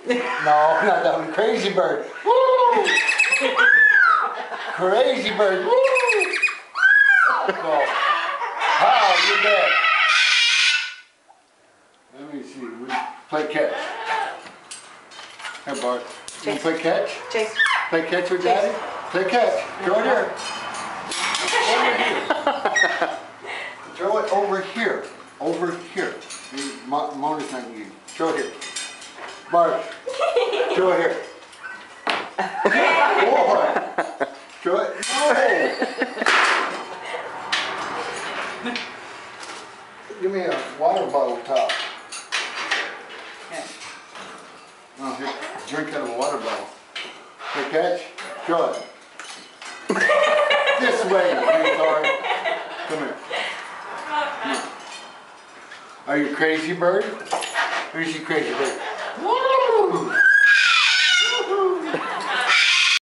No, not that one. Crazy bird. Woo! Crazy bird. Woo! Go. How you dead? Let me see. We play catch. Hey Bart. You want to play catch? Chase. Play catch with Daddy? Play catch. Throw it here. Over here. Throw it over here. Over here. Mona's not you. Throw it here. Bart. Throw it here. Boy. Throw it. No. Give me a water bottle top. Okay. Oh, here. Drink out of a water bottle. Play catch. Throw it. This way, retard. Come here. Come on. Are you crazy bird? Where's your crazy bird?